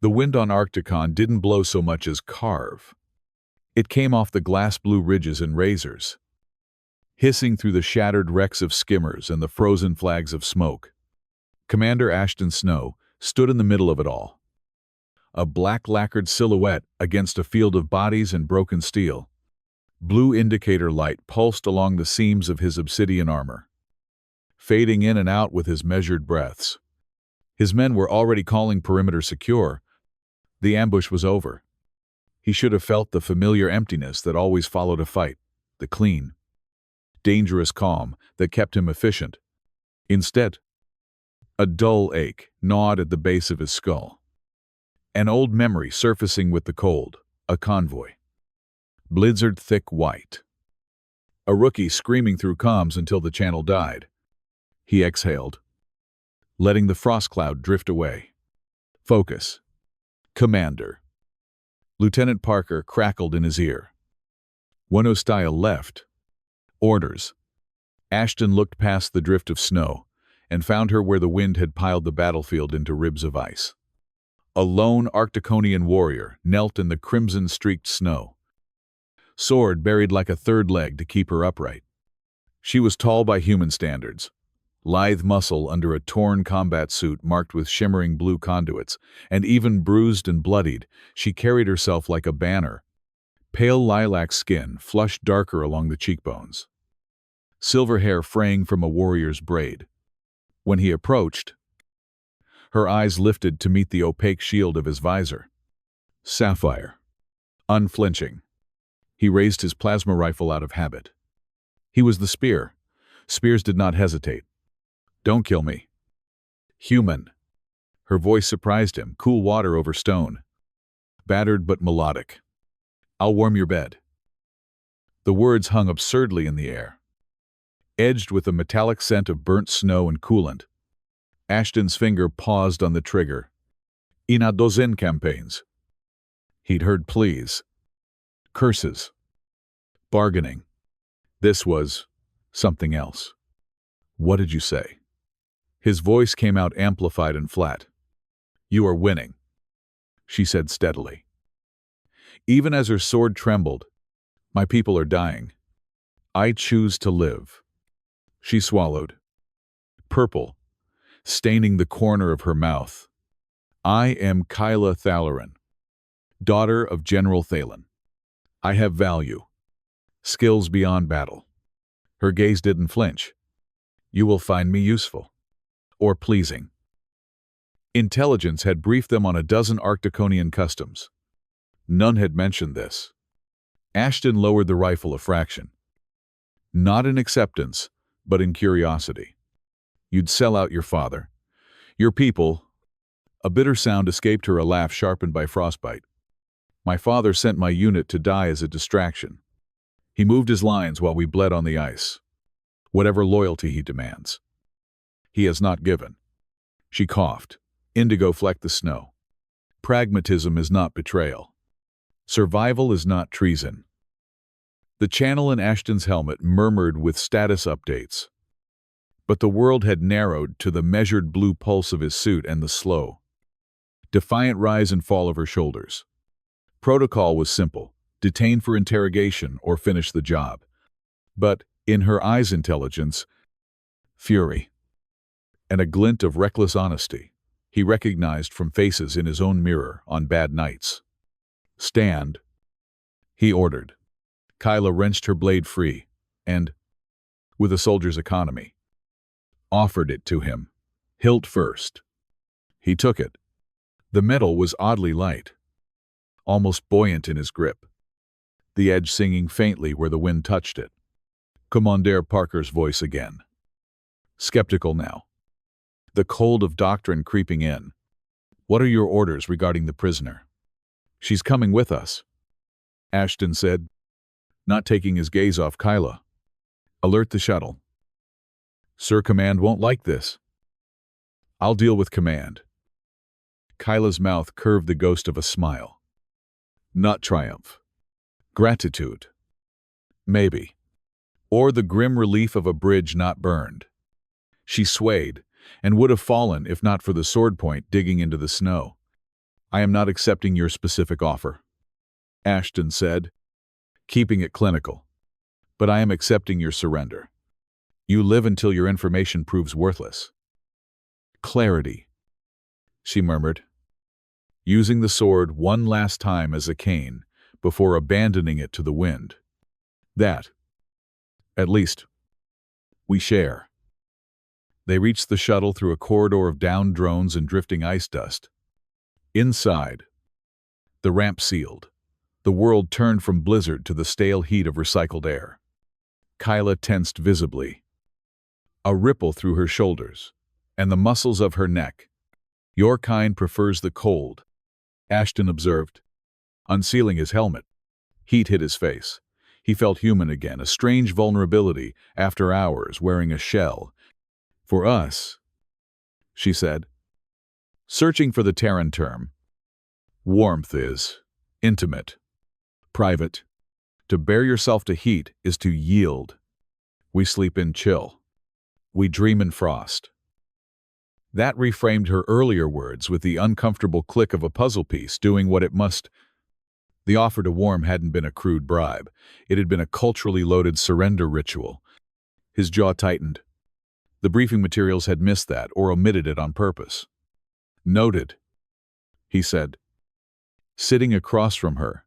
The wind on Arcticon didn't blow so much as carve. It came off the glass-blue ridges and razors, hissing through the shattered wrecks of skimmers and the frozen flags of smoke. Commander Ashton Snow stood in the middle of it all, a black lacquered silhouette against a field of bodies and broken steel. Blue indicator light pulsed along the seams of his obsidian armor, fading in and out with his measured breaths. His men were already calling perimeter secure. The ambush was over. He should have felt the familiar emptiness that always followed a fight, the clean, dangerous calm that kept him efficient. Instead, a dull ache gnawed at the base of his skull. An old memory surfacing with the cold, a convoy. Blizzard thick white. A rookie screaming through comms until the channel died. He exhaled, letting the frost cloud drift away. Focus. Commander. Lieutenant Parker crackled in his ear. One hostile left. Orders. Ashton looked past the drift of snow and found her where the wind had piled the battlefield into ribs of ice. A lone Arcticonian warrior knelt in the crimson-streaked snow, sword buried like a third leg to keep her upright. She was tall by human standards, lithe muscle under a torn combat suit marked with shimmering blue conduits, and even bruised and bloodied, she carried herself like a banner. Pale lilac skin flushed darker along the cheekbones, silver hair fraying from a warrior's braid. When he approached, her eyes lifted to meet the opaque shield of his visor. Sapphire. Unflinching. He raised his plasma rifle out of habit. He was the spear. Spears did not hesitate. Don't kill me. Human. Her voice surprised him, cool water over stone. Battered but melodic. I'll warm your bed. The words hung absurdly in the air, edged with a metallic scent of burnt snow and coolant. Ashton's finger paused on the trigger. In a dozen campaigns. He'd heard pleas, curses, bargaining. This was something else. What did you say? His voice came out amplified and flat. You are winning, she said steadily. Even as her sword trembled, my people are dying. I choose to live. She swallowed. Purple, staining the corner of her mouth. I am Kyla Thalarin, daughter of General Thalen. I have value, skills beyond battle. Her gaze didn't flinch. You will find me useful. Or pleasing. Intelligence had briefed them on a dozen Arcticonian customs. None had mentioned this. Ashton lowered the rifle a fraction. Not in acceptance, but in curiosity. You'd sell out your father. Your people. A bitter sound escaped her, a laugh sharpened by frostbite. My father sent my unit to die as a distraction. He moved his lines while we bled on the ice. Whatever loyalty he demands. He has not given. She coughed. Indigo flecked the snow. Pragmatism is not betrayal. Survival is not treason. The channel in Ashton's helmet murmured with status updates. But the world had narrowed to the measured blue pulse of his suit and the slow, defiant rise and fall of her shoulders. Protocol was simple: detain for interrogation or finish the job. But, in her eyes, intelligence, fury, and a glint of reckless honesty he recognized from faces in his own mirror on bad nights. Stand, he ordered. Kyla wrenched her blade free and, with a soldier's economy, offered it to him, hilt first. He took it. The metal was oddly light, almost buoyant in his grip, the edge singing faintly where the wind touched it. Commander Parker's voice again. Skeptical now. The cold of doctrine creeping in. What are your orders regarding the prisoner? She's coming with us, Ashton said, not taking his gaze off Kyla. Alert the shuttle. Sir, Command won't like this. I'll deal with Command. Kyla's mouth curved the ghost of a smile. Not triumph. Gratitude. Maybe. Or the grim relief of a bridge not burned. She swayed, and would have fallen if not for the sword point digging into the snow. I am not accepting your specific offer, Ashton said, keeping it clinical. But I am accepting your surrender. You live until your information proves worthless. Clarity, she murmured, using the sword one last time as a cane before abandoning it to the wind. That, at least, we share. They reached the shuttle through a corridor of downed drones and drifting ice dust. Inside, the ramp sealed. The world turned from blizzard to the stale heat of recycled air. Kyla tensed visibly. A ripple through her shoulders, and the muscles of her neck. Your kind prefers the cold, Ashton observed, unsealing his helmet. Heat hit his face. He felt human again, a strange vulnerability after hours wearing a shell. For us, she said, searching for the Terran term. Warmth is intimate, private. To bear yourself to heat is to yield. We sleep in chill. We dream in frost. That reframed her earlier words with the uncomfortable click of a puzzle piece doing what it must. The offer to warm hadn't been a crude bribe. It had been a culturally loaded surrender ritual. His jaw tightened. The briefing materials had missed that or omitted it on purpose. Noted, he said. Sitting across from her,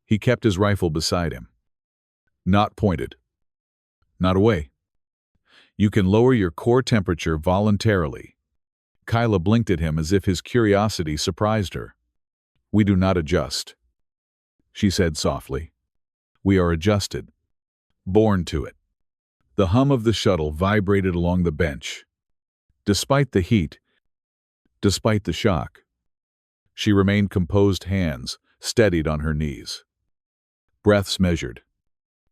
he kept his rifle beside him. Not pointed. Not away. You can lower your core temperature voluntarily. Kyla blinked at him as if his curiosity surprised her. We do not adjust, she said softly. We are adjusted. Born to it. The hum of the shuttle vibrated along the bench. Despite the heat, despite the shock, she remained composed, hands steadied on her knees. Breaths measured.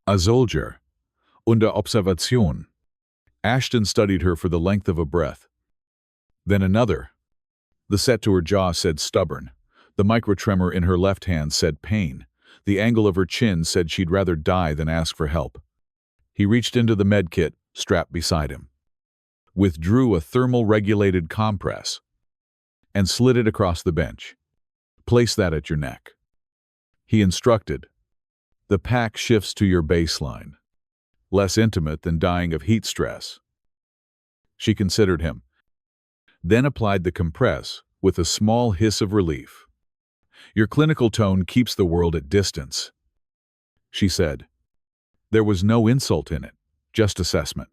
A soldier. Unter Observation. Ashton studied her for the length of a breath. Then another. The set to her jaw said stubborn. The microtremor in her left hand said pain. The angle of her chin said she'd rather die than ask for help. He reached into the med kit, strapped beside him, withdrew a thermal-regulated compress, and slid it across the bench. Place that at your neck. He instructed. The pack shifts to your baseline. Less intimate than dying of heat stress. She considered him, then applied the compress with a small hiss of relief. Your clinical tone keeps the world at distance, she said. There was no insult in it, just assessment.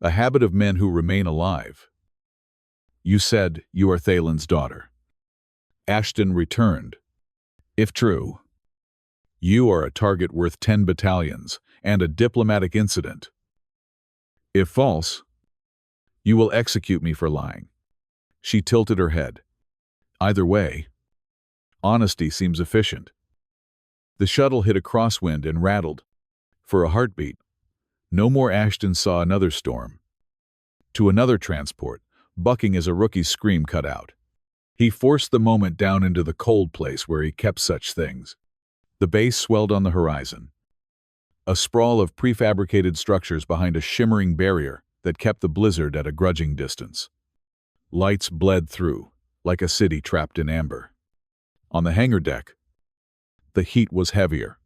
A habit of men who remain alive. You said you are Thalen's daughter. Ashton returned. If true, you are a target worth 10 battalions and a diplomatic incident. If false, you will execute me for lying. She tilted her head. Either way, honesty seems efficient. The shuttle hit a crosswind and rattled. For a heartbeat, no more. Ashton saw another storm. To another transport, bucking as a rookie's scream cut out. He forced the moment down into the cold place where he kept such things. The base swelled on the horizon. A sprawl of prefabricated structures behind a shimmering barrier that kept the blizzard at a grudging distance. Lights bled through, like a city trapped in amber. On the hangar deck, the heat was heavier.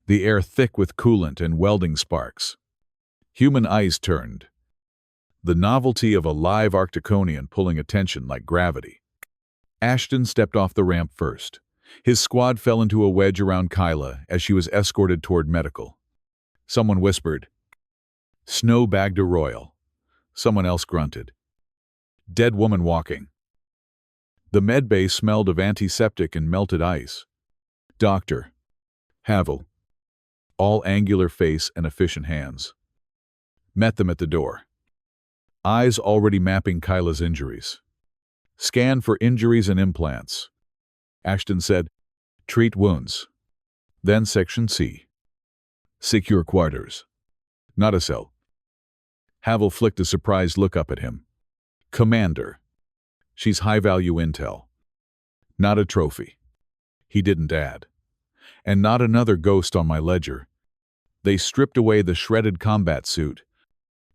The air thick with coolant and welding sparks. Human eyes turned. The novelty of a live Arcticonian pulling attention like gravity. Ashton stepped off the ramp first. His squad fell into a wedge around Kyla as she was escorted toward medical. Someone whispered, "Snow bagged a royal." Someone else grunted, "Dead woman walking." The med bay smelled of antiseptic and melted ice. Dr. Havel, all angular face and efficient hands, met them at the door. Eyes already mapping Kyla's injuries. Scan for injuries and implants. Ashton said, "Treat wounds." Then Section C. Secure quarters. Not a cell. Havel flicked a surprised look up at him. "Commander. She's high-value intel. Not a trophy." He didn't add. "And not another ghost on my ledger." They stripped away the shredded combat suit.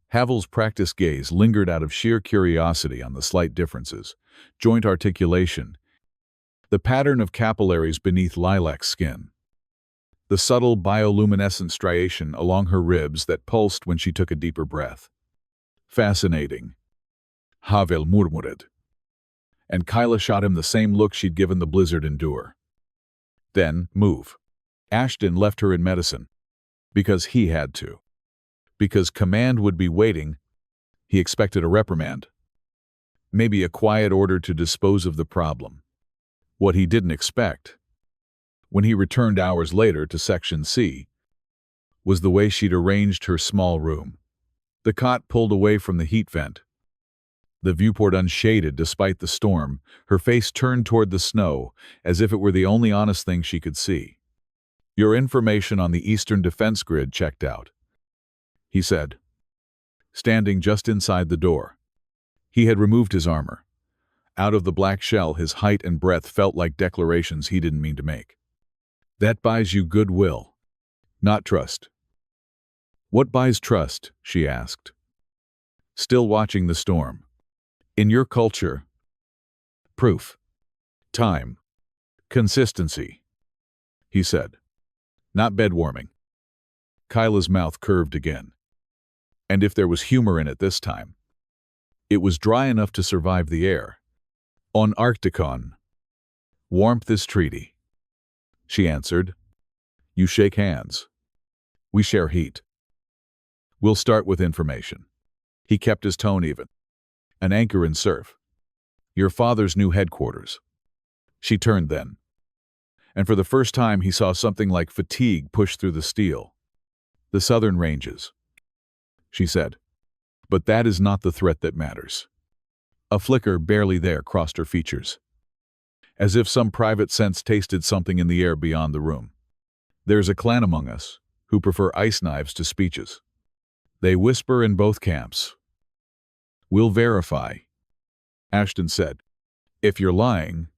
Havel's practiced gaze lingered out of sheer curiosity on the slight differences. Joint articulation. The pattern of capillaries beneath lilac skin. The subtle bioluminescent striation along her ribs that pulsed when she took a deeper breath. Fascinating. Havel murmured. And Kyla shot him the same look she'd given the blizzard endure. Then, move. Ashton left her in medicine. Because he had to. Because command would be waiting. He expected a reprimand. Maybe a quiet order to dispose of the problem. What he didn't expect, when he returned hours later to Section C, was the way she'd arranged her small room. The cot pulled away from the heat vent. The viewport unshaded despite the storm, her face turned toward the snow, as if it were the only honest thing she could see. "Your information on the Eastern Defense Grid checked out," he said, standing just inside the door. He had removed his armor. Out of the black shell, his height and breadth felt like declarations he didn't mean to make. "That buys you goodwill, not trust." "What buys trust?" she asked, still watching the storm. "In your culture." "Proof. Time. Consistency," he said. "Not bed warming." Kyla's mouth curved again. And if there was humor in it this time, it was dry enough to survive the air. "On Arcticon. Warmth is treaty," she answered. "You shake hands. We share heat. We'll start with information." He kept his tone even. "An anchor in surf. Your father's new headquarters." She turned then. And for the first time he saw something like fatigue push through the steel. "The southern ranges," she said. "But that is not the threat that matters." A flicker barely there crossed her features, as if some private sense tasted something in the air beyond the room. "There's a clan among us who prefer ice knives to speeches. They whisper in both camps." "We'll verify," Ashton said. "If you're lying."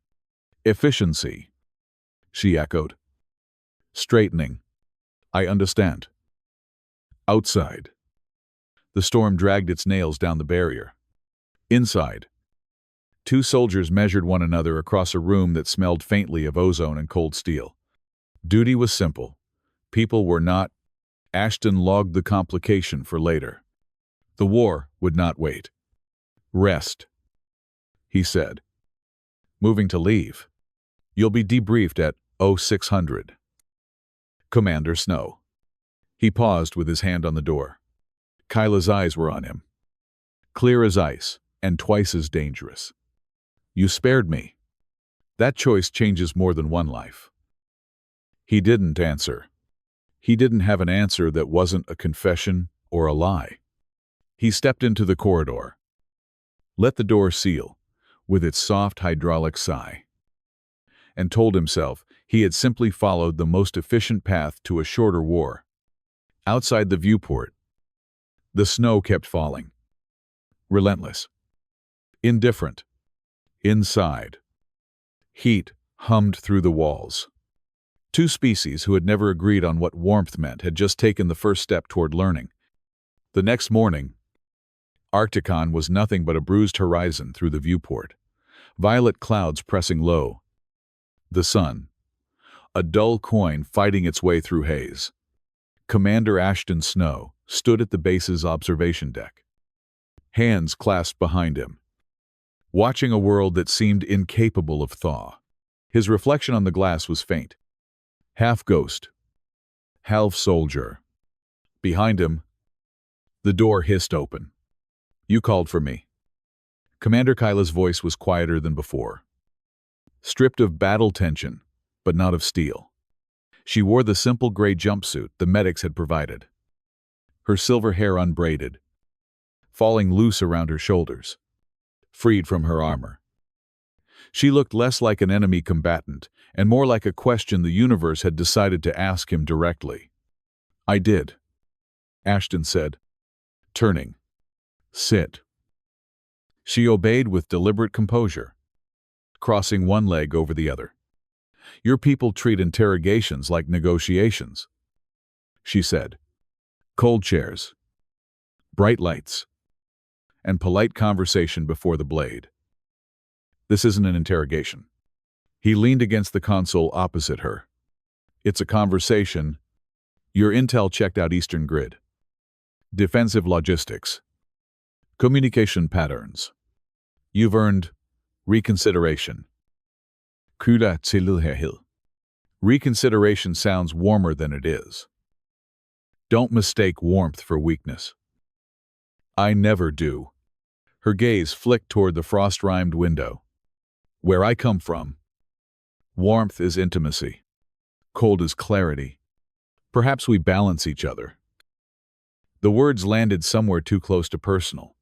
"Efficiency," she echoed, straightening. "I understand." Outside. The storm dragged its nails down the barrier. Inside. Two soldiers measured one another across a room that smelled faintly of ozone and cold steel. Duty was simple. People were not. Ashton logged the complication for later. The war would not wait. "Rest," he said. "Moving to leave. You'll be debriefed at 0600. Commander Snow." He paused with his hand on the door. Kyla's eyes were on him. Clear as ice, and twice as dangerous. "You spared me." That choice changes more than one life. He didn't answer. He didn't have an answer that wasn't a confession or a lie. He stepped into the corridor. Let the door seal, with its soft hydraulic sigh. And told himself he had simply followed the most efficient path to a shorter war. Outside the viewport, the snow kept falling. Relentless. Indifferent. Inside, heat hummed through the walls. Two species who had never agreed on what warmth meant had just taken the first step toward learning. The next morning, Arcticon was nothing but a bruised horizon through the viewport. Violet clouds pressing low. The sun, a dull coin fighting its way through haze. Commander Ashton Snow stood at the base's observation deck, hands clasped behind him, watching a world that seemed incapable of thaw. His reflection on the glass was faint. Half ghost, half soldier. Behind him, the door hissed open. "You called for me." Commander Kyla's voice was quieter than before. Stripped of battle tension, but not of steel. She wore the simple gray jumpsuit the medics had provided. Her silver hair unbraided, falling loose around her shoulders, freed from her armor. She looked less like an enemy combatant and more like a question the universe had decided to ask him directly. "I did," Ashton said, turning. "Sit." She obeyed with deliberate composure, crossing one leg over the other. "Your people treat interrogations like negotiations," she said. "Cold chairs, bright lights, and polite conversation before the blade. This isn't an interrogation. He leaned against the console opposite her. It's a conversation. Your intel checked out Eastern Grid. Defensive logistics. Communication patterns. You've earned reconsideration. Kula tsililhehil. Reconsideration sounds warmer than it is. Don't mistake warmth for weakness. I never do. Her gaze flicked toward the frost-rimed window. Where I come from, warmth is intimacy. Cold is clarity. Perhaps we balance each other. The words landed somewhere too close to personal.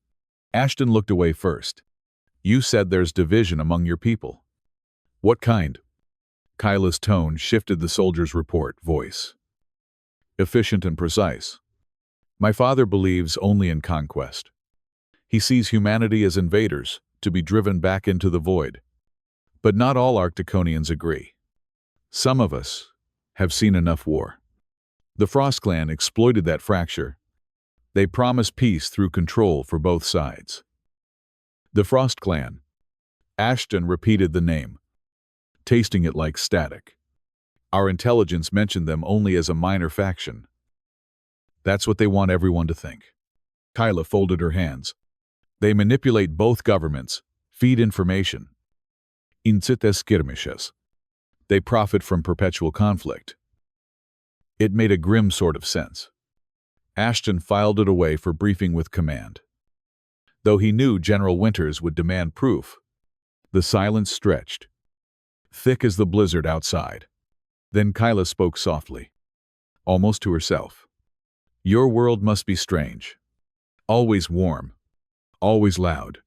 Ashton looked away first. You said there's division among your people. What kind? Kyla's tone shifted the soldier's report voice. Efficient and precise. My father believes only in conquest. He sees humanity as invaders, to be driven back into the void. But not all Arcticonians agree. Some of us have seen enough war. The Frost clan exploited that fracture. They promise peace through control for both sides. The Frost clan. Ashton repeated the name, tasting it like static. Our intelligence mentioned them only as a minor faction. That's what they want everyone to think. Kyla folded her hands. They manipulate both governments, feed information. Incite skirmishes. They profit from perpetual conflict. It made a grim sort of sense. Ashton filed it away for briefing with command. Though he knew General Winters would demand proof, the silence stretched, thick as the blizzard outside. Then Kyla spoke softly, almost to herself. Your world must be strange. Always warm. Always loud.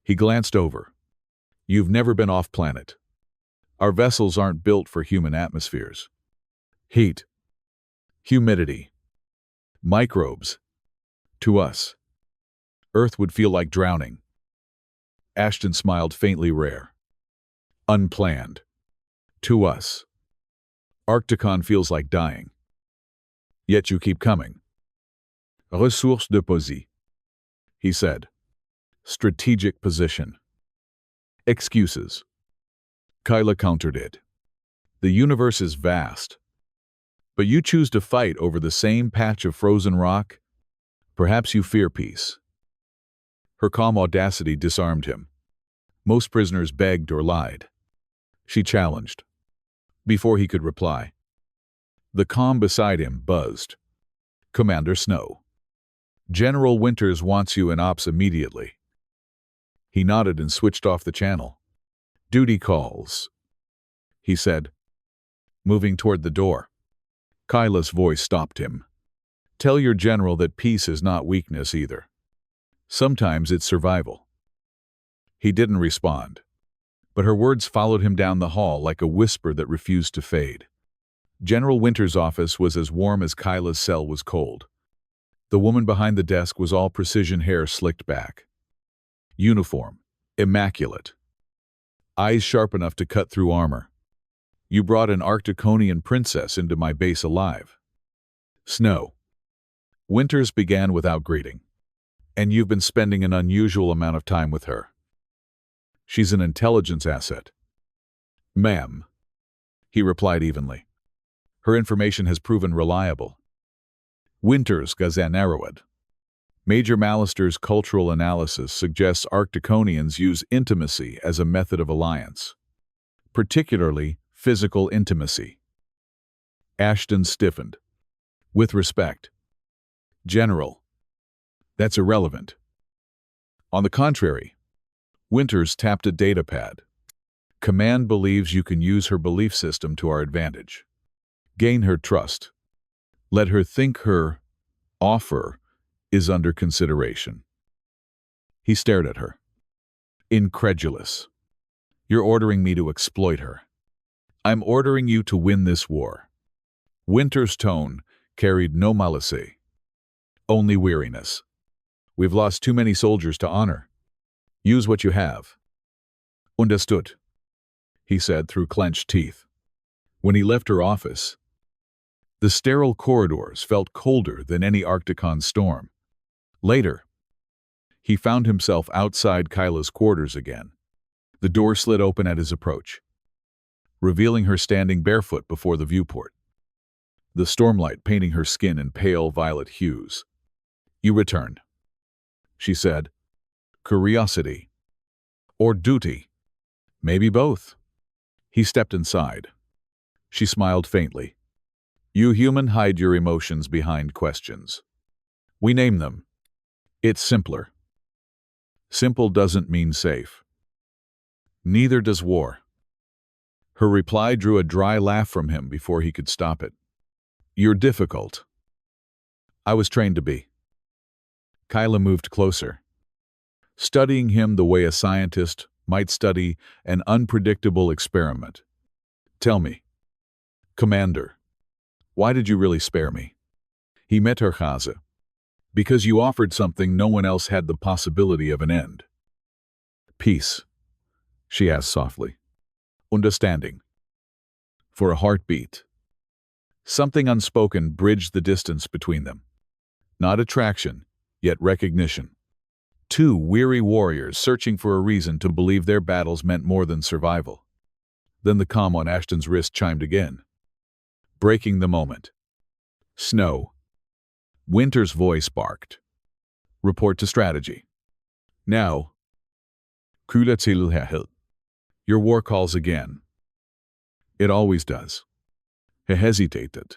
He glanced over. You've never been off-planet. Our vessels aren't built for human atmospheres. Heat. Humidity. Microbes. To us, Earth would feel like drowning. Ashton smiled faintly rare. Unplanned. To us, Arcticon feels like dying. Yet you keep coming. Ressources déposées, he said. Strategic position. Excuses. Kyla countered it. The universe is vast. But you choose to fight over the same patch of frozen rock? Perhaps you fear peace. Her calm audacity disarmed him. Most prisoners begged or lied. She challenged. Before he could reply, the comm beside him buzzed. Commander Snow. General Winters wants you in ops immediately. He nodded and switched off the channel. Duty calls, he said, moving toward the door. Kyla's voice stopped him. Tell your general that peace is not weakness either. Sometimes it's survival. He didn't respond, but her words followed him down the hall like a whisper that refused to fade. General Winters' office was as warm as Kyla's cell was cold. The woman behind the desk was all precision hair slicked back. Uniform. Immaculate. Eyes sharp enough to cut through armor. You brought an Arcticonian princess into my base alive. Snow. Winters began without greeting. And you've been spending an unusual amount of time with her. She's an intelligence asset. Ma'am, he replied evenly. Her information has proven reliable. Winters Gazanarowad. Major Malister's cultural analysis suggests Arcticonians use intimacy as a method of alliance, particularly physical intimacy. Ashton stiffened. With respect. General. That's irrelevant. On the contrary, Winters tapped a datapad. Command believes you can use her belief system to our advantage. Gain her trust. Let her think her offer is under consideration. He stared at her. Incredulous. You're ordering me to exploit her. I'm ordering you to win this war. Winter's tone carried no malice, only weariness. We've lost too many soldiers to honor. Use what you have. Understood, he said through clenched teeth. When he left her office, the sterile corridors felt colder than any Arcticon storm. Later, he found himself outside Kyla's quarters again. The door slid open at his approach. revealing her standing barefoot before the viewport, the stormlight painting her skin in pale violet hues. "You returned," she said. "Curiosity. Or duty? Maybe both." He stepped inside. She smiled faintly. "You human hide your emotions behind questions. We name them. It's simpler." Simple doesn't mean safe. Neither does war. Her reply drew a dry laugh from him before he could stop it. "You're difficult." "I was trained to be." Kyla moved closer, studying him the way a scientist might study an unpredictable experiment. "Tell me, Commander, why did you really spare me?" He met her chaza. "Because you offered something no one else had the possibility of an end." "Peace?" she asked softly. "Understanding." For a heartbeat. Something unspoken bridged the distance between them. Not attraction, yet recognition. Two weary warriors searching for a reason to believe their battles meant more than survival. Then the calm on Ashton's wrist chimed again, breaking the moment. "Snow." Winter's voice barked. "Report to strategy." "Now." "Kula till hehil." "Your war calls again." "It always does." He hesitated.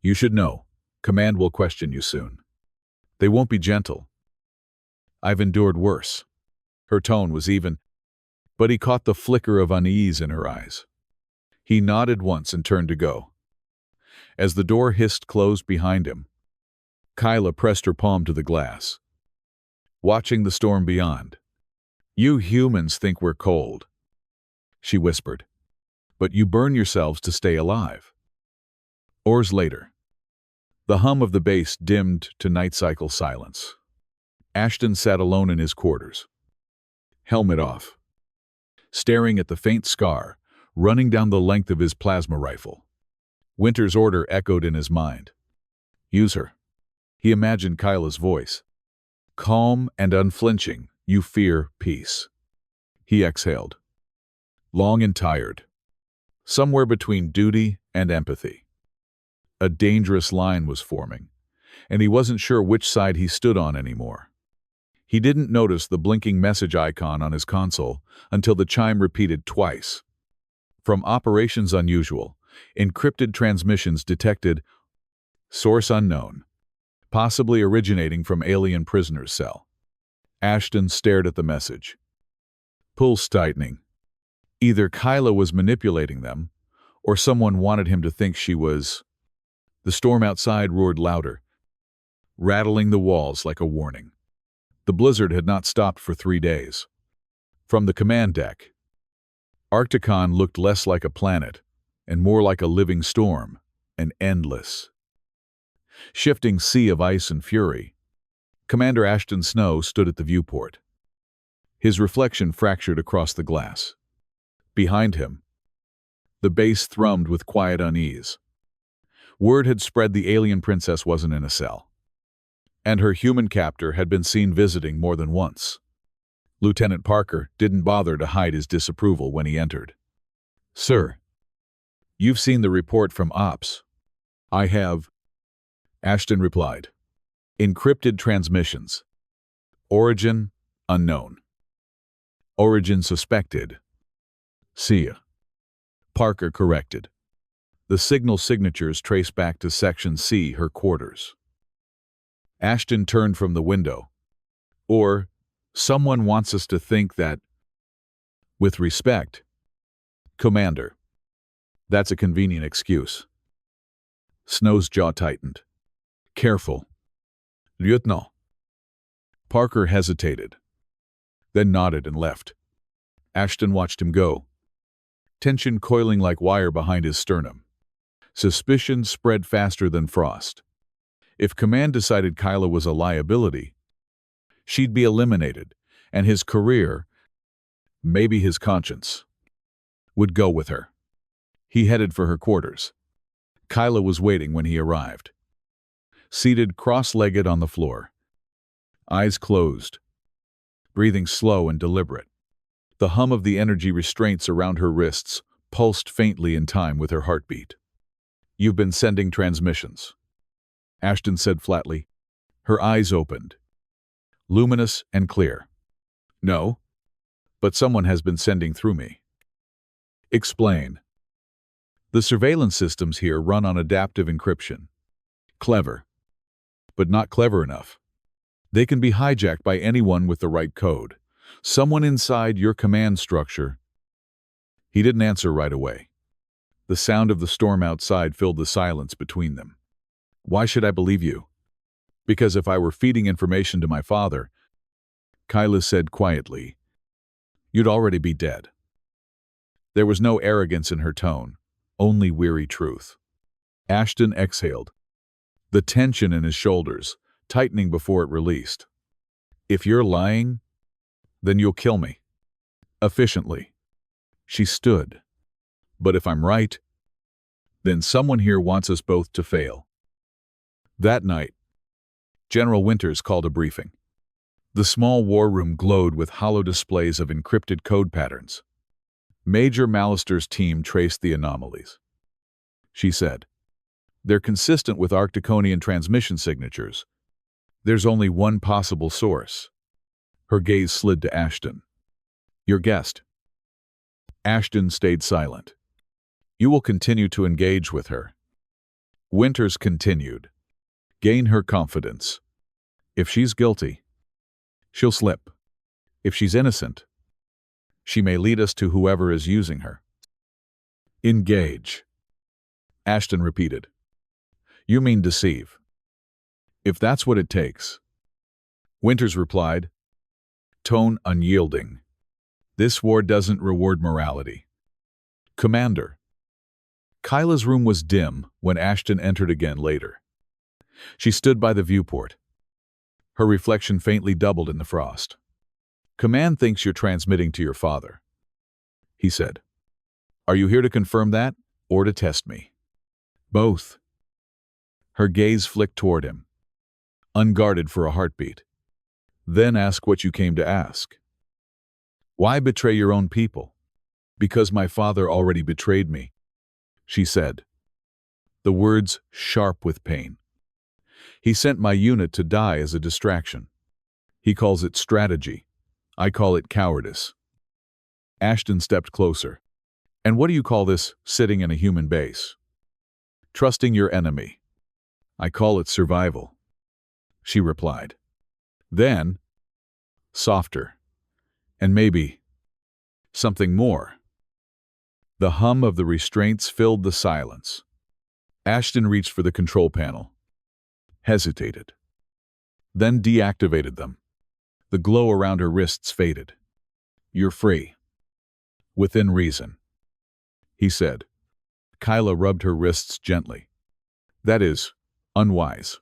"You should know. Command will question you soon. They won't be gentle. I've endured worse." Her tone was even, but he caught the flicker of unease in her eyes. He nodded once and turned to go. As the door hissed closed behind him, Kyla pressed her palm to the glass, watching the storm beyond. "You humans think we're cold," she whispered, "but you burn yourselves to stay alive." Hours later, the hum of the bass dimmed to night cycle silence. Ashton sat alone in his quarters, helmet off, staring at the faint scar running down the length of his plasma rifle. Winter's order echoed in his mind. "Use her." He imagined Kyla's voice, calm and unflinching. "You fear peace." He exhaled, long and tired, somewhere between duty and empathy. A dangerous line was forming, and he wasn't sure which side he stood on anymore. He didn't notice the blinking message icon on his console until the chime repeated twice. From Operations Unusual, encrypted transmissions detected, source unknown, possibly originating from alien prisoner's cell. Ashton stared at the message, pulse tightening. Either Kyla was manipulating them, or someone wanted him to think she was. The storm outside roared louder, rattling the walls like a warning. The blizzard had not stopped for 3 days. From the command deck, Arcticon looked less like a planet and more like a living storm, an endless, shifting sea of ice and fury. Commander Ashton Snow stood at the viewport, his reflection fractured across the glass. Behind him, the base thrummed with quiet unease. Word had spread the alien princess wasn't in a cell, and her human captor had been seen visiting more than once. Lieutenant Parker didn't bother to hide his disapproval when he entered. "Sir, you've seen the report from Ops." "I have," Ashton replied. "Encrypted transmissions. Origin unknown. Origin suspected." "See ya," Parker corrected. The signal signatures trace back to Section C, her quarters. Ashton turned from the window. "Or, someone wants us to think that, with respect, Commander." "That's a convenient excuse." Snow's jaw tightened. "Careful, Lieutenant." Parker hesitated, then nodded and left. Ashton watched him go, tension coiling like wire behind his sternum. Suspicion spread faster than frost. If Command decided Kyla was a liability, she'd be eliminated, and his career, maybe his conscience, would go with her. He headed for her quarters. Kyla was waiting when he arrived, seated cross-legged on the floor, eyes closed, breathing slow and deliberate. The hum of the energy restraints around her wrists pulsed faintly in time with her heartbeat. "You've been sending transmissions," Ashton said flatly. Her eyes opened, luminous and clear. "No, but someone has been sending through me." "Explain." "The surveillance systems here run on adaptive encryption. Clever, but not clever enough. They can be hijacked by anyone with the right code. Someone inside your command structure." He didn't answer right away. The sound of the storm outside filled the silence between them. "Why should I believe you?" "Because if I were feeding information to my father," Kyla said quietly, "you'd already be dead." There was no arrogance in her tone, only weary truth. Ashton exhaled, the tension in his shoulders tightening before it released. "If you're lying, then you'll kill me. Efficiently." She stood. "But if I'm right, then someone here wants us both to fail." That night, General Winters called a briefing. The small war room glowed with hollow displays of encrypted code patterns. Major Mallister's team traced the anomalies. She said, "They're consistent with Arcticonian transmission signatures. There's only one possible source." Her gaze slid to Ashton. "Your guest." Ashton stayed silent. "You will continue to engage with her." Winters continued. "Gain her confidence. If she's guilty, she'll slip. If she's innocent, she may lead us to whoever is using her." "Engage," Ashton repeated. "You mean deceive." "If that's what it takes." Winters replied, tone unyielding. "This war doesn't reward morality." "Commander." Kyla's room was dim when Ashton entered again later. She stood by the viewport. Her reflection faintly doubled in the frost. "Command thinks you're transmitting to your father," he said. "Are you here to confirm that, or to test me?" "Both." Her gaze flicked toward him, unguarded for a heartbeat. "Then ask what you came to ask." "Why betray your own people?" "Because my father already betrayed me," she said, the words sharp with pain. "He sent my unit to die as a distraction. He calls it strategy. I call it cowardice." Ashton stepped closer. "And what do you call this, sitting in a human base?" "Trusting your enemy." "I call it survival," she replied. Then, softer, "And maybe something more." The hum of the restraints filled the silence. Ashton reached for the control panel, hesitated, then deactivated them. The glow around her wrists faded. "You're free. Within reason," he said. Kyla rubbed her wrists gently. "That is unwise."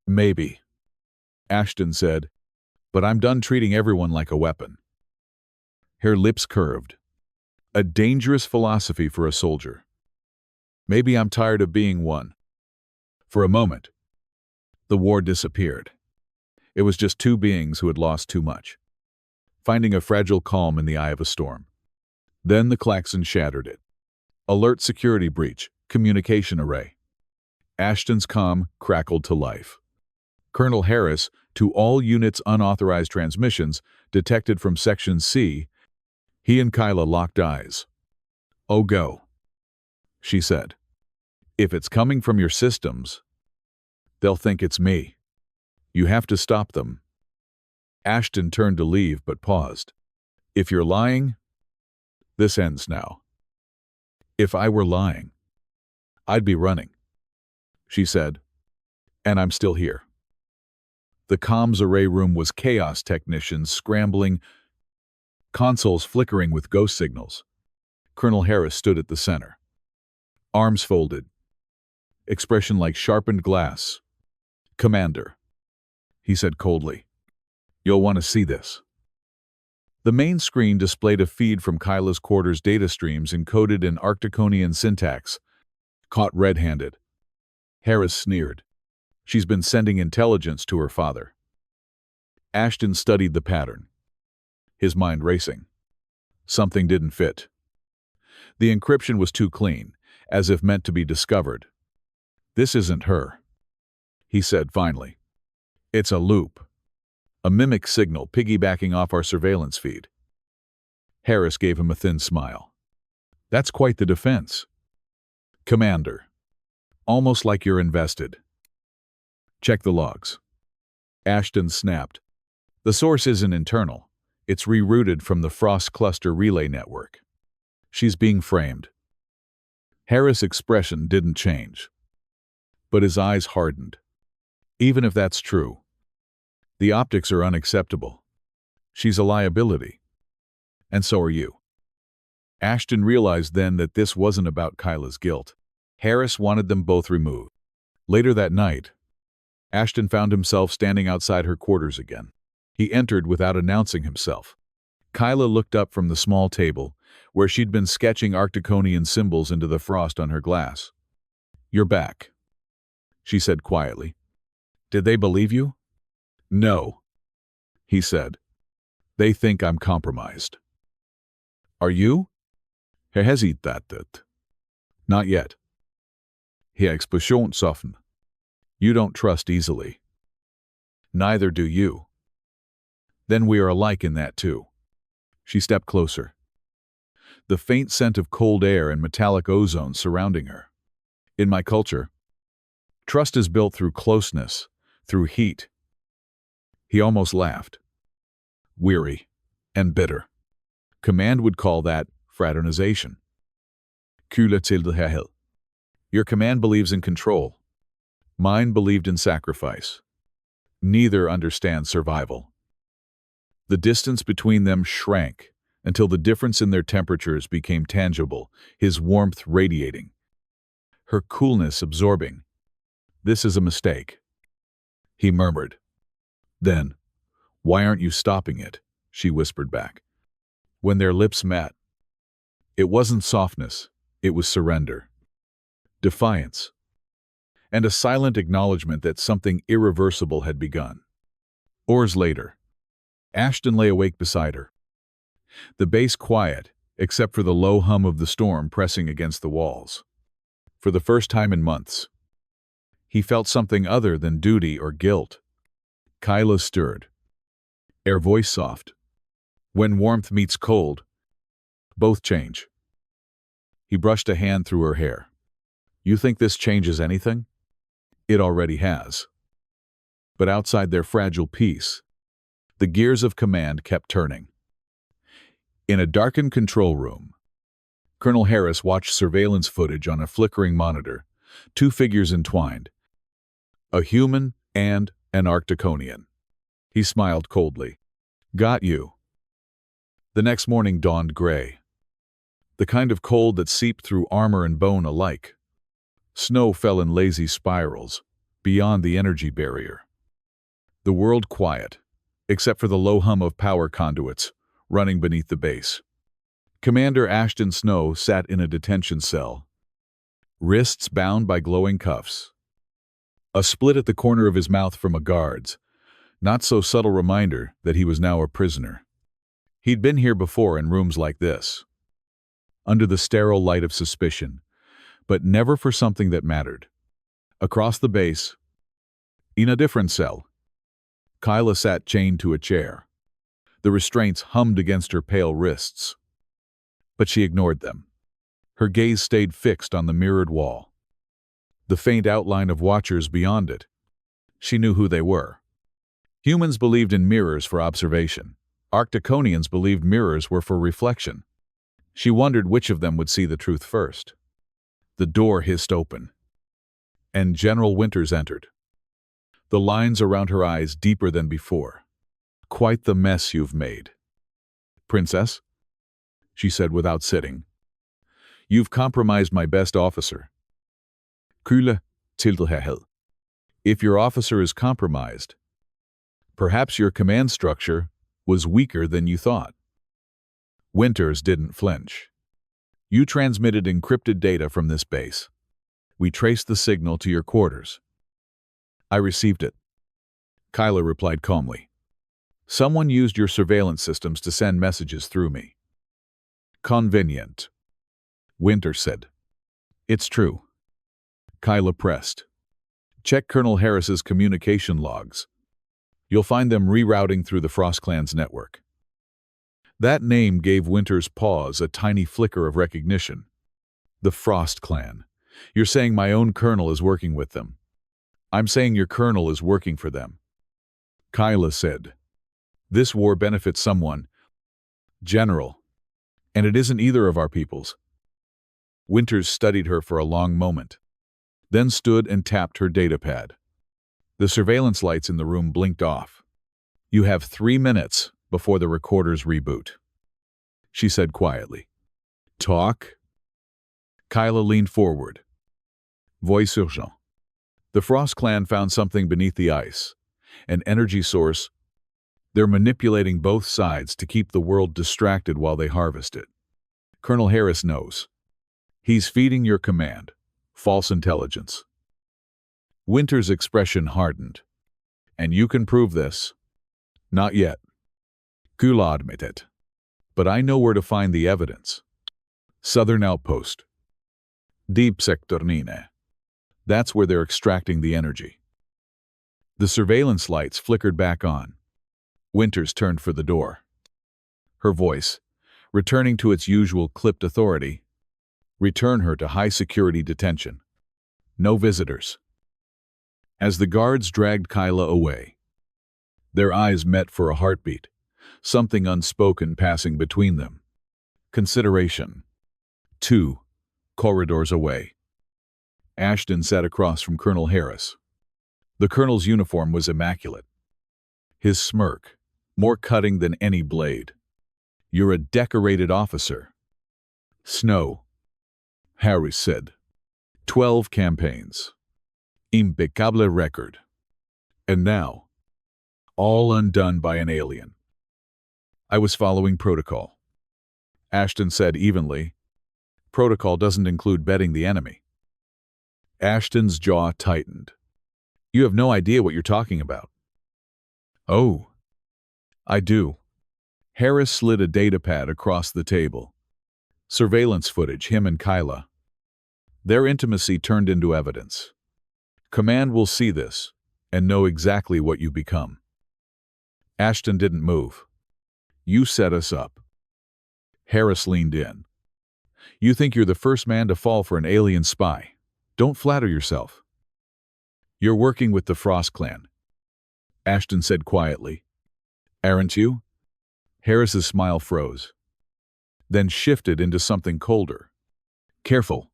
"Maybe," Ashton said, "but I'm done treating everyone like a weapon." Her lips curved. A dangerous philosophy for a soldier. "Maybe I'm tired of being one." For a moment, the war disappeared. It was just two beings who had lost too much, finding a fragile calm in the eye of a storm. Then the klaxon shattered it. Alert security breach, communication array. Ashton's comm crackled to life. "Colonel Harris, to all units unauthorized transmissions detected from Section C." He and Kyla locked eyes. "Oh, go," she said. "If it's coming from your systems, they'll think it's me. You have to stop them." Ashton turned to leave but paused. "If you're lying, this ends now." "If I were lying, I'd be running," she said. "And I'm still here." The comms array room was chaos, technicians scrambling, consoles flickering with ghost signals. Colonel Harris stood at the center. Arms folded, expression like sharpened glass. "Commander," he said coldly, "you'll want to see this." The main screen displayed a feed from Kyla's quarters data streams encoded in Arcticonian syntax. Caught red-handed. Harris sneered. "She's been sending intelligence to her father." Ashton studied the pattern, his mind racing. Something didn't fit. The encryption was too clean, as if meant to be discovered. "This isn't her," he said finally. "It's a loop. A mimic signal piggybacking off our surveillance feed." Harris gave him a thin smile. "That's quite the defense, Commander. Almost like you're invested." "Check the logs." Ashton snapped. "The source isn't internal. It's rerouted from the Frost Cluster Relay Network. She's being framed." Harris' expression didn't change, but his eyes hardened. "Even if that's true, the optics are unacceptable. She's a liability. And so are you." Ashton realized then that this wasn't about Kyla's guilt. Harris wanted them both removed. Later that night, Ashton found himself standing outside her quarters again. He entered without announcing himself. Kyla looked up from the small table, where she'd been sketching Arcticonian symbols into the frost on her glass. "You're back," she said quietly. "Did they believe you?" "No," he said. "They think I'm compromised." "Are you?" "He hesitated." "Not yet." "He expression soften." "You don't trust easily." "Neither do you." "Then we are alike in that too." She stepped closer. The faint scent of cold air and metallic ozone surrounding her. "In my culture, trust is built through closeness, through heat." He almost laughed. "Weary and bitter. Command would call that fraternization." "Your command believes in control. Mine believed in sacrifice. Neither understands survival." The distance between them shrank until the difference in their temperatures became tangible, his warmth radiating, her coolness absorbing. "This is a mistake," he murmured. Then, "Why aren't you stopping it?" she whispered back. When their lips met, it wasn't softness, it was surrender, defiance, and a silent acknowledgement that something irreversible had begun. Hours later, Ashton lay awake beside her. The base quiet, except for the low hum of the storm pressing against the walls. For the first time in months, he felt something other than duty or guilt. Kyla stirred, her voice soft. "When warmth meets cold, both change." He brushed a hand through her hair. "You think this changes anything?" "It already has." But outside their fragile peace, the gears of command kept turning. In a darkened control room, Colonel Harris watched surveillance footage on a flickering monitor, two figures entwined, a human and an Arcticonian. He smiled coldly. "Got you." The next morning dawned gray, the kind of cold that seeped through armor and bone alike. Snow fell in lazy spirals, beyond the energy barrier. The world quiet, except for the low hum of power conduits running beneath the base. Commander Ashton Snow sat in a detention cell, wrists bound by glowing cuffs. A split at the corner of his mouth from a guard's, not so subtle reminder that he was now a prisoner. He'd been here before in rooms like this, under the sterile light of suspicion, but never for something that mattered. Across the base, in a different cell, Kyla sat chained to a chair. The restraints hummed against her pale wrists. But she ignored them. Her gaze stayed fixed on the mirrored wall, the faint outline of watchers beyond it. She knew who they were. Humans believed in mirrors for observation. Arcticonians believed mirrors were for reflection. She wondered which of them would see the truth first. The door hissed open, and General Winters entered. The lines around her eyes deeper than before. "Quite the mess you've made." "Princess," she said without sitting, "you've compromised my best officer." "Kyle tilhel. If your officer is compromised, perhaps your command structure was weaker than you thought." Winters didn't flinch. "You transmitted encrypted data from this base. We traced the signal to your quarters." "I received it," Kyla replied calmly. "Someone used your surveillance systems to send messages through me." "Convenient." Winter said. It's true. Kyla pressed. Check Colonel Harris's communication logs. You'll find them rerouting through the Frost Clan's network. That name gave Winter's pause a tiny flicker of recognition. The Frost Clan. You're saying my own colonel is working with them. I'm saying your colonel is working for them. Kyla said. This war benefits someone. General. And it isn't either of our peoples. Winters studied her for a long moment, then stood and tapped her datapad. The surveillance lights in the room blinked off. You have 3 minutes before the recorders reboot, she said quietly. Talk? Kyla leaned forward. Voice urgent. The Frost Clan found something beneath the ice, an energy source. They're manipulating both sides to keep the world distracted while they harvest it. Colonel Harris knows. He's feeding your command. False intelligence. Winter's expression hardened. And you can prove this. Not yet. Kula admit it. But I know where to find the evidence. Southern Outpost. Deep Sector Nine. That's where they're extracting the energy. The surveillance lights flickered back on. Winters turned for the door. Her voice, returning to its usual clipped authority, return her to high-security detention. No visitors. As the guards dragged Kyla away, their eyes met for a heartbeat, something unspoken passing between them. Consideration. 2 corridors away. Ashton sat across from Colonel Harris. The colonel's uniform was immaculate. His smirk, more cutting than any blade. You're a decorated officer. Snow. Harris said. 12 campaigns. Impeccable record. And now, all undone by an alien. I was following protocol. Ashton said evenly. Protocol doesn't include betting the enemy. Ashton's jaw tightened. You have no idea what you're talking about. Oh. I do. Harris slid a datapad across the table. Surveillance footage, him and Kyla. Their intimacy turned into evidence. Command will see this and know exactly what you become. Ashton didn't move. You set us up. Harris leaned in. You think you're the first man to fall for an alien spy. Don't flatter yourself. You're working with the Frost Clan, Ashton said quietly. Aren't you? Harris's smile froze, then shifted into something colder. Careful.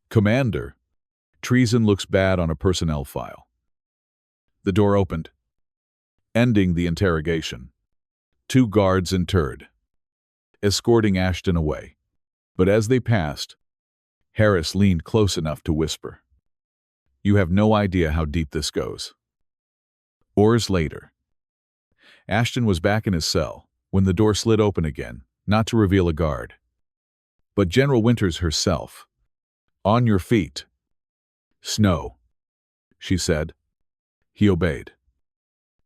Commander, treason looks bad on a personnel file. The door opened, ending the interrogation. 2 guards entered, escorting Ashton away. But as they passed, Harris leaned close enough to whisper. You have no idea how deep this goes. Hours later, Ashton was back in his cell when the door slid open again, not to reveal a guard, but General Winters herself. On your feet. Snow, she said. He obeyed,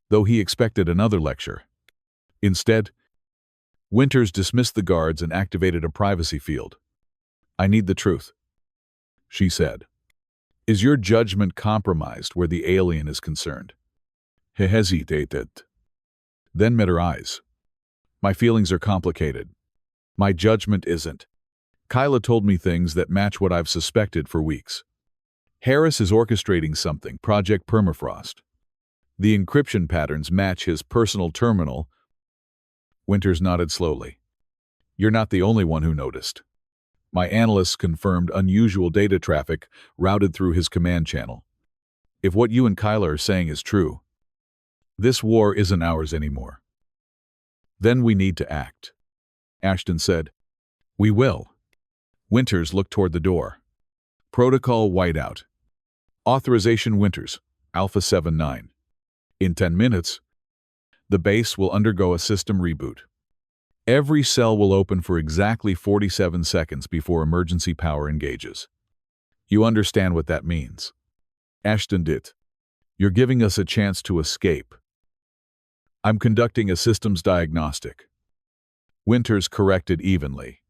though he expected another lecture. Instead, Winters dismissed the guards and activated a privacy field. I need the truth, she said. Is your judgment compromised where the alien is concerned? He hesitated, then met her eyes. My feelings are complicated. My judgment isn't. Kyla told me things that match what I've suspected for weeks. Harris is orchestrating something, Project Permafrost. The encryption patterns match his personal terminal. Winters nodded slowly. You're not the only one who noticed. My analysts confirmed unusual data traffic routed through his command channel. If what you and Kyla are saying is true, this war isn't ours anymore. Then we need to act, Ashton said. We will. Winters looked toward the door. Protocol whiteout. Authorization Winters, Alpha 79. In 10 minutes, the base will undergo a system reboot. Every cell will open for exactly 47 seconds before emergency power engages. You understand what that means. Ashton did. You're giving us a chance to escape. I'm conducting a systems diagnostic. Winters corrected evenly.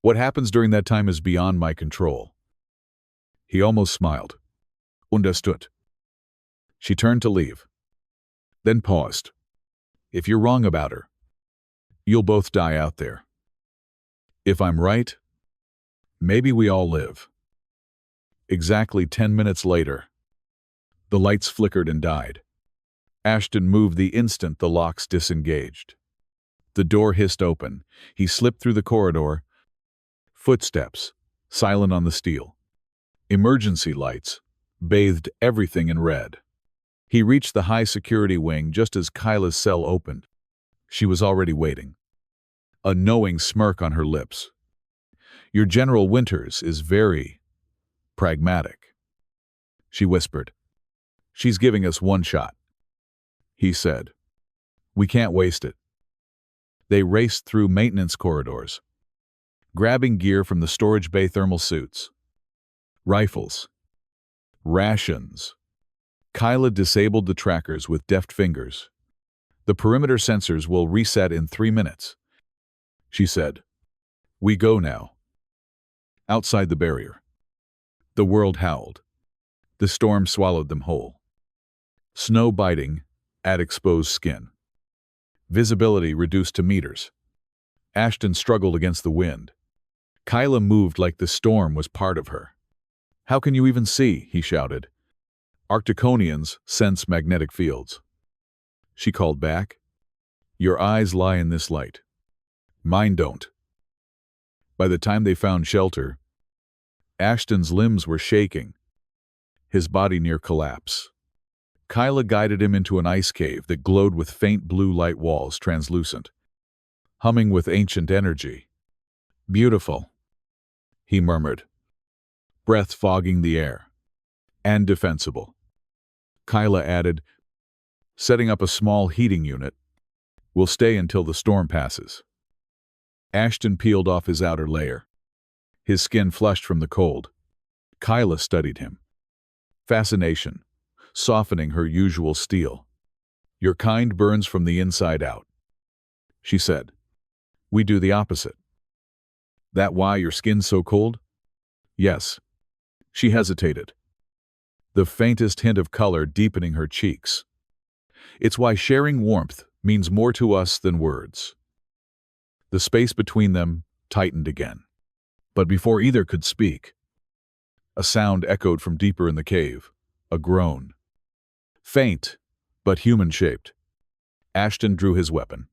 What happens during that time is beyond my control. He almost smiled. Understood. She turned to leave, then paused. If you're wrong about her, you'll both die out there. If I'm right, maybe we all live. Exactly 10 minutes later, the lights flickered and died. Ashton moved the instant the locks disengaged. The door hissed open. He slipped through the corridor. Footsteps, silent on the steel. Emergency lights bathed everything in red. He reached the high-security wing just as Kyla's cell opened. She was already waiting, a knowing smirk on her lips. Your General Winters is very pragmatic, she whispered. She's giving us one shot, he said. We can't waste it. They raced through maintenance corridors, grabbing gear from the storage bay: thermal suits, rifles, rations. Kyla disabled the trackers with deft fingers. The perimeter sensors will reset in 3 minutes, she said. We go now. Outside the barrier, the world howled. The storm swallowed them whole. Snow biting at exposed skin. Visibility reduced to meters. Ashton struggled against the wind. Kyla moved like the storm was part of her. How can you even see? He shouted. Arcticonians sense magnetic fields. She called back. Your eyes lie in this light. Mine don't. By the time they found shelter, Ashton's limbs were shaking, his body near collapse. Kyla guided him into an ice cave that glowed with faint blue light, walls translucent, humming with ancient energy. Beautiful, he murmured, breath fogging the air. And defensible. Kyla added, setting up a small heating unit. We'll stay until the storm passes. Ashton peeled off his outer layer. His skin flushed from the cold. Kyla studied him. Fascination, softening her usual steel. Your kind burns from the inside out, she said. We do the opposite. That why your skin's so cold? Yes. She hesitated, the faintest hint of color deepening her cheeks. It's why sharing warmth means more to us than words. The space between them tightened again. But before either could speak, a sound echoed from deeper in the cave, a groan. Faint, but human-shaped. Ashton drew his weapon.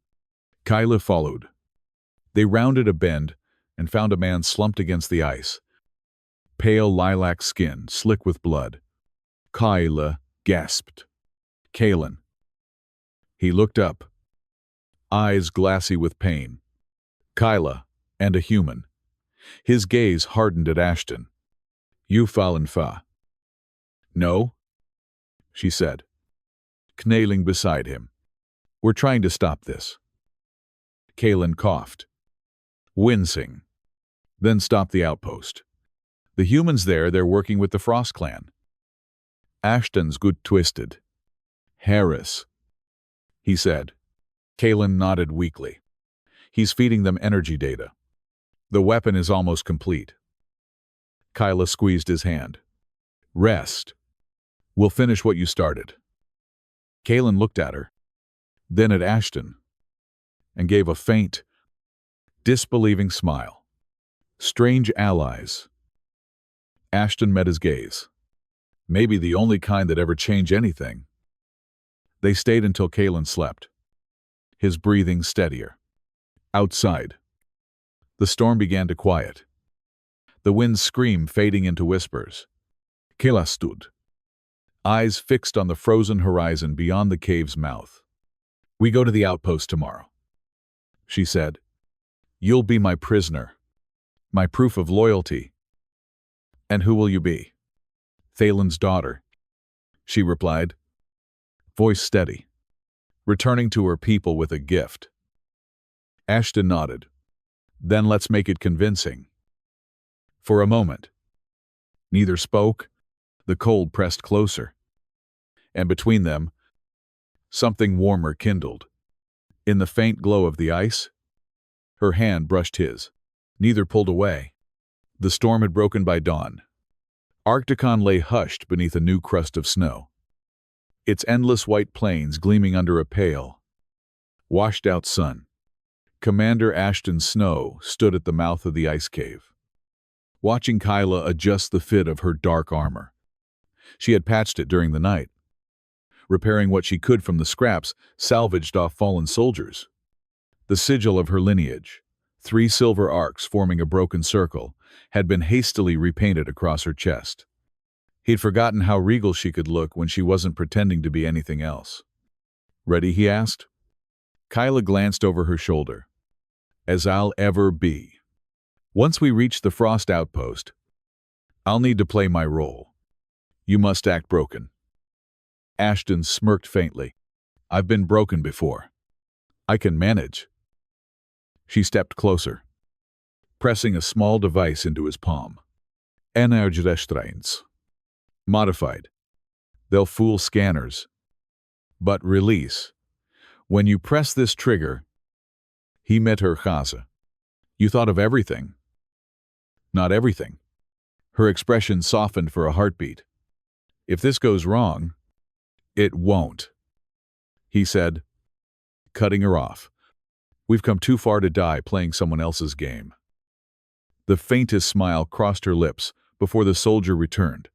Kyla followed. They rounded a bend and found a man slumped against the ice. Pale lilac skin, slick with blood. Kyla gasped. Kalen. He looked up, eyes glassy with pain. Kyla, and a human. His gaze hardened at Ashton. You fallen fa. No, she said, knailing beside him. We're trying to stop this. Kalen coughed, wincing, then stopped the outpost. The humans there, they're working with the Frost clan. Ashton's good twisted. Harris, he said. Kalen nodded weakly. He's feeding them energy data. The weapon is almost complete. Kyla squeezed his hand. Rest. We'll finish what you started. Kalen looked at her, then at Ashton, and gave a faint, disbelieving smile. Strange allies. Ashton met his gaze. Maybe the only kind that ever change anything. They stayed until Kalen slept, his breathing steadier. Outside, the storm began to quiet, the wind's scream fading into whispers. Kayla stood, eyes fixed on the frozen horizon beyond the cave's mouth. We go to the outpost tomorrow, she said. You'll be my prisoner, my proof of loyalty. And who will you be? Thalen's daughter, she replied, voice steady, returning to her people with a gift. Ashton nodded. Then let's make it convincing. For a moment, neither spoke. The cold pressed closer, and between them, something warmer kindled. In the faint glow of the ice, her hand brushed his. Neither pulled away. The storm had broken by dawn. Arcticon lay hushed beneath a new crust of snow, its endless white plains gleaming under a pale, washed-out sun. Commander Ashton Snow stood at the mouth of the ice cave, watching Kyla adjust the fit of her dark armor. She had patched it during the night, repairing what she could from the scraps salvaged off fallen soldiers. The sigil of her lineage, 3 silver arcs forming a broken circle, had been hastily repainted across her chest. He'd forgotten how regal she could look when she wasn't pretending to be anything else. "Ready?" he asked. Kyla glanced over her shoulder. "As I'll ever be. Once we reach the Frost Outpost, I'll need to play my role. You must act broken." Ashton smirked faintly. "I've been broken before. I can manage." She stepped closer, pressing a small device into his palm. Energierestraints. Modified. They'll fool scanners. But release. When you press this trigger, he met her chaza. You thought of everything. Not everything. Her expression softened for a heartbeat. "If this goes wrong, it won't," he said, cutting her off. "We've come too far to die playing someone else's game." The faintest smile crossed her lips before the soldier returned.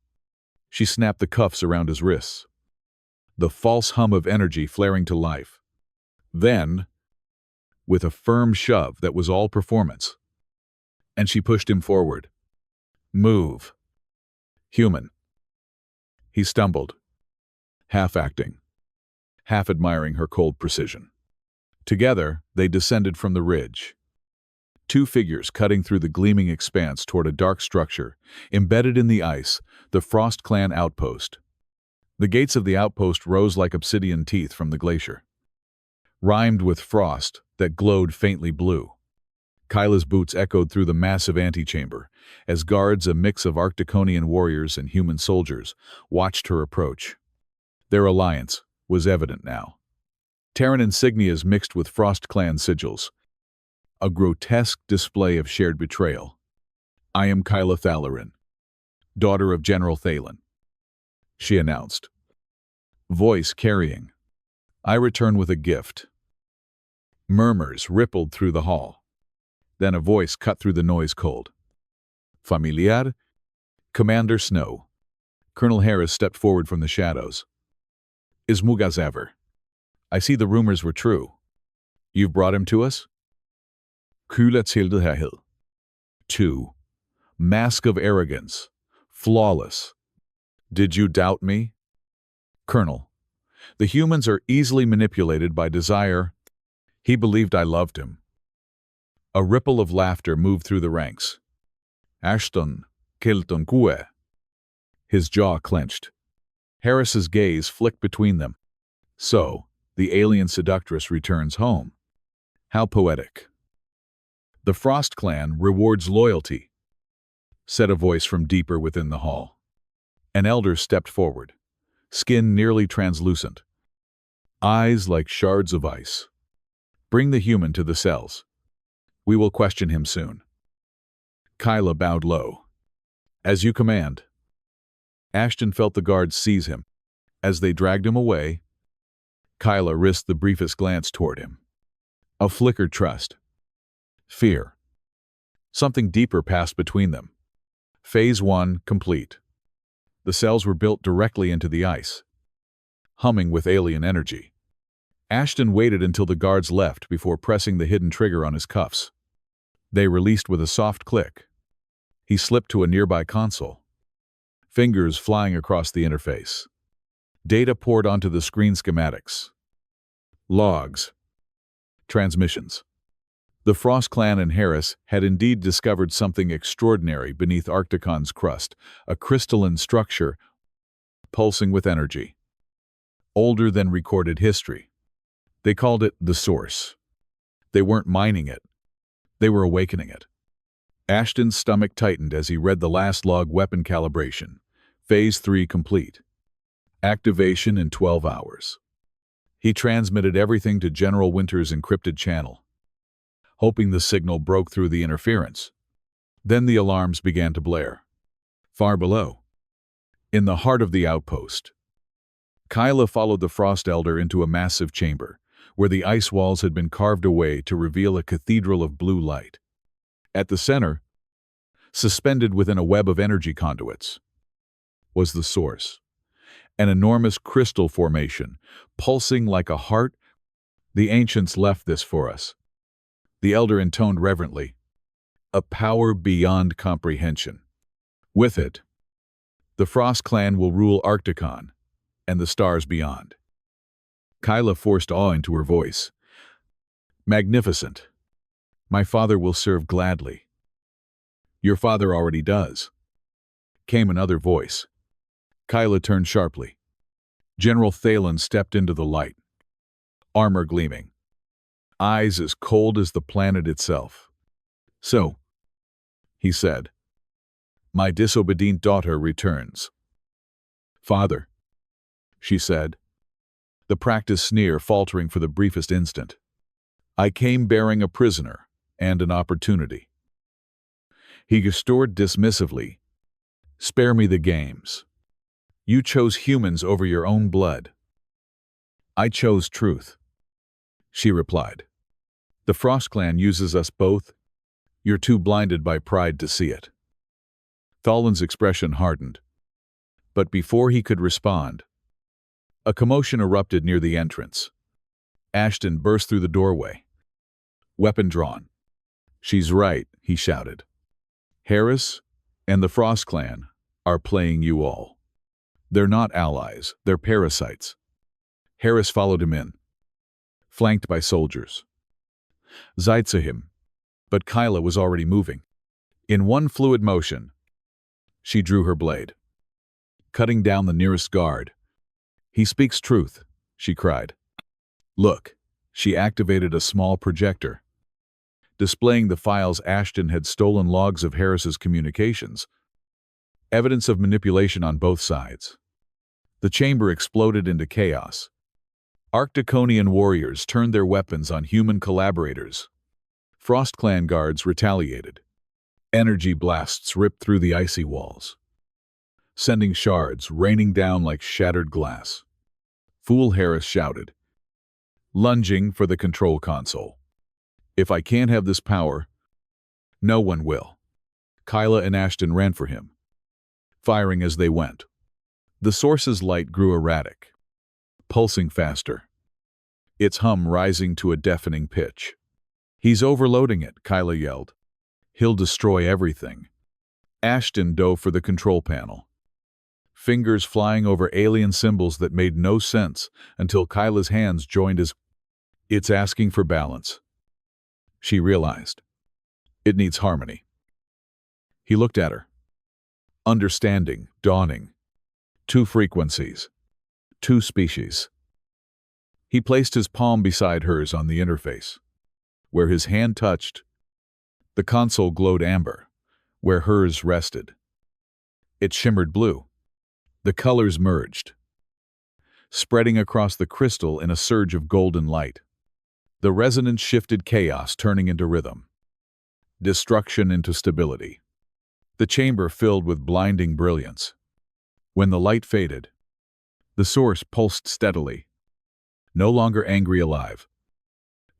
She snapped the cuffs around his wrists, the false hum of energy flaring to life. Then, with a firm shove that was all performance, and she pushed him forward. "Move. Human." He stumbled, half acting, half admiring her cold precision. Together, they descended from the ridge, 2 figures cutting through the gleaming expanse toward a dark structure, embedded in the ice, the Frost Clan outpost. The gates of the outpost rose like obsidian teeth from the glacier, rimed with frost that glowed faintly blue. Kyla's boots echoed through the massive antechamber as guards, a mix of Arcticonian warriors and human soldiers, watched her approach. Their alliance was evident now. Terran insignias mixed with Frost Clan sigils, a grotesque display of shared betrayal. "I am Kyla Thalarin, daughter of General Thalen," she announced, voice carrying. "I return with a gift." Murmurs rippled through the hall. Then a voice cut through the noise cold. "Familiar?" "Commander Snow." Colonel Harris stepped forward from the shadows. "Is Mugaz ever? I see the rumors were true. You've brought him to us?" Kula tilde herhed. 2. Mask of arrogance. Flawless. "Did you doubt me?" "Colonel, the humans are easily manipulated by desire. He believed I loved him." A ripple of laughter moved through the ranks. "Ashton, Kilton Kue." His jaw clenched. Harris's gaze flicked between them. "So, the alien seductress returns home. How poetic." "The Frost Clan rewards loyalty," said a voice from deeper within the hall. An elder stepped forward, skin nearly translucent, eyes like shards of ice. "Bring the human to the cells. We will question him soon." Kyla bowed low. "As you command." Ashton felt the guards seize him. As they dragged him away, Kyla risked the briefest glance toward him. A flickered trust. Fear. Something deeper passed between them. Phase 1 complete. The cells were built directly into the ice, humming with alien energy. Ashton waited until the guards left before pressing the hidden trigger on his cuffs. They released with a soft click. He slipped to a nearby console, fingers flying across the interface. Data poured onto the screen: schematics, logs, transmissions. The Frost Clan and Harris had indeed discovered something extraordinary beneath Arcticon's crust, a crystalline structure pulsing with energy, older than recorded history. They called it the Source. They weren't mining it. They were awakening it. Ashton's stomach tightened as he read the last log: weapon calibration. Phase 3 complete. Activation in 12 hours. He transmitted everything to General Winter's encrypted channel, hoping the signal broke through the interference. Then the alarms began to blare. Far below, in the heart of the outpost, Kyla followed the Frost Elder into a massive chamber, where the ice walls had been carved away to reveal a cathedral of blue light. At the center, suspended within a web of energy conduits, was the source, an enormous crystal formation, pulsing like a heart. The ancients left this for us, the Elder intoned reverently, a power beyond comprehension. With it, the Frost clan will rule Arcticon and the stars beyond. Kyla forced awe into her voice. Magnificent. My father will serve gladly. Your father already does. Came another voice. Kyla turned sharply. General Thalen stepped into the light, armor gleaming, eyes as cold as the planet itself. So, he said, my disobedient daughter returns. Father, she said, the practiced sneer faltering for the briefest instant. I came bearing a prisoner and an opportunity. He restored dismissively. Spare me the games. You chose humans over your own blood. I chose truth, she replied. The Frost clan uses us both. You're too blinded by pride to see it. Thalen's expression hardened. But before he could respond, a commotion erupted near the entrance. Ashton burst through the doorway, weapon drawn. She's right, he shouted. Harris and the Frost clan are playing you all. They're not allies, they're parasites. Harris followed him in, flanked by soldiers. Zeit saw him, but Kyla was already moving. In one fluid motion, she drew her blade, cutting down the nearest guard. He speaks truth, she cried. Look, she activated a small projector, displaying the files Ashton had stolen, logs of Harris's communications, evidence of manipulation on both sides. The chamber exploded into chaos. Arcticonian warriors turned their weapons on human collaborators. Frost clan guards retaliated. Energy blasts ripped through the icy walls, sending shards raining down like shattered glass. Fool, Harris shouted, lunging for the control console. If I can't have this power, no one will. Kyla and Ashton ran for him, firing as they went. The source's light grew erratic, pulsing faster, its hum rising to a deafening pitch. He's overloading it, Kyla yelled. He'll destroy everything. Ashton dove for the control panel, fingers flying over alien symbols that made no sense until Kyla's hands joined his. It's asking for balance, she realized. It needs harmony. He looked at her. Understanding, dawning. Two frequencies. Two species. He placed his palm beside hers on the interface. Where his hand touched, the console glowed amber. Where hers rested, it shimmered blue. The colors merged, spreading across the crystal in a surge of golden light. The resonance shifted, chaos turning into rhythm, destruction into stability. The chamber filled with blinding brilliance. When the light faded, the source pulsed steadily, no longer angry, alive,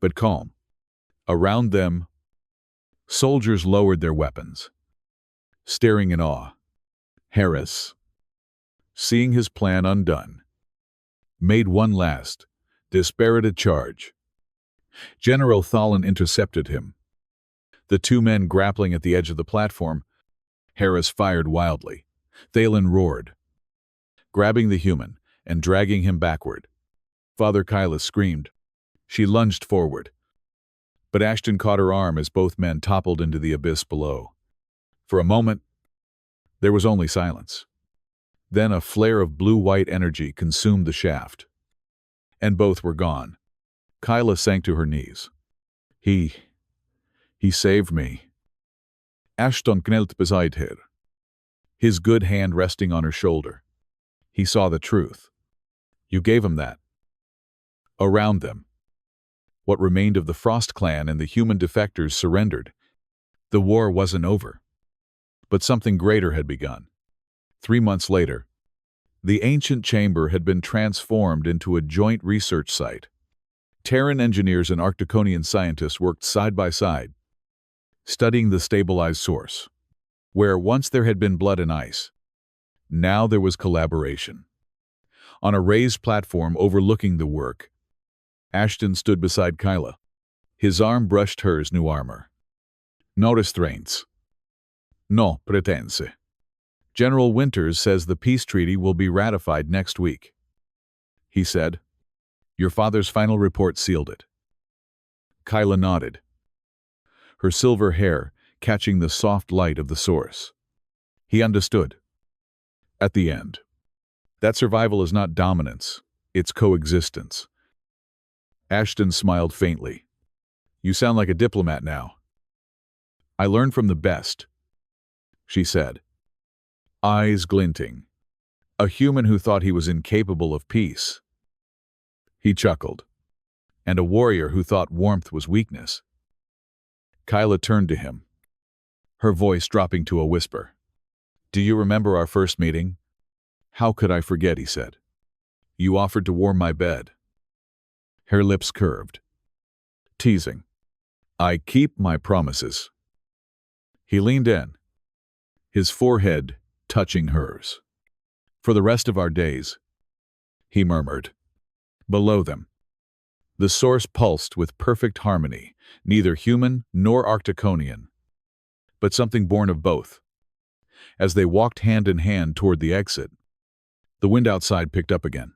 but calm. Around them, soldiers lowered their weapons, staring in awe. Harris, seeing his plan undone, made one last, dispirited charge. General Thalen intercepted him. The two men grappling at the edge of the platform, Harris fired wildly. Thalen roared, grabbing the human and dragging him backward. Father Kyla screamed. She lunged forward, but Ashton caught her arm as both men toppled into the abyss below. For a moment, there was only silence. Then a flare of blue-white energy consumed the shaft, and both were gone. Kyla sank to her knees. He saved me. Ashton knelt beside her, his good hand resting on her shoulder. He saw the truth. You gave him that. Around them, what remained of the Frost clan and the human defectors surrendered. The war wasn't over. But something greater had begun. 3 months later, the ancient chamber had been transformed into a joint research site. Terran engineers and Arcticonian scientists worked side by side, studying the stabilized source. Where once there had been blood and ice, now there was collaboration. On a raised platform overlooking the work, Ashton stood beside Kyla. His arm brushed hers new armor. No restraints. No pretense. General Winters says the peace treaty will be ratified next week. He said, "Your father's final report sealed it." Kyla nodded, her silver hair catching the soft light of the source. He understood. At the end, that survival is not dominance, it's coexistence. Ashton smiled faintly. "You sound like a diplomat now." "I learned from the best," she said, eyes glinting. "A human who thought he was incapable of peace." He chuckled. "And a warrior who thought warmth was weakness." Kyla turned to him, her voice dropping to a whisper. "Do you remember our first meeting?" "How could I forget?" he said. "You offered to warm my bed." Her lips curved. Teasing. "I keep my promises." He leaned in, his forehead touching hers. "For the rest of our days," he murmured. Below them, the source pulsed with perfect harmony, neither human nor Arcticonian, but something born of both. As they walked hand in hand toward the exit, the wind outside picked up again,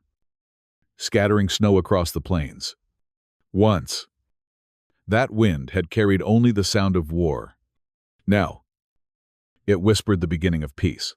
scattering snow across the plains. Once, that wind had carried only the sound of war. Now, it whispered the beginning of peace.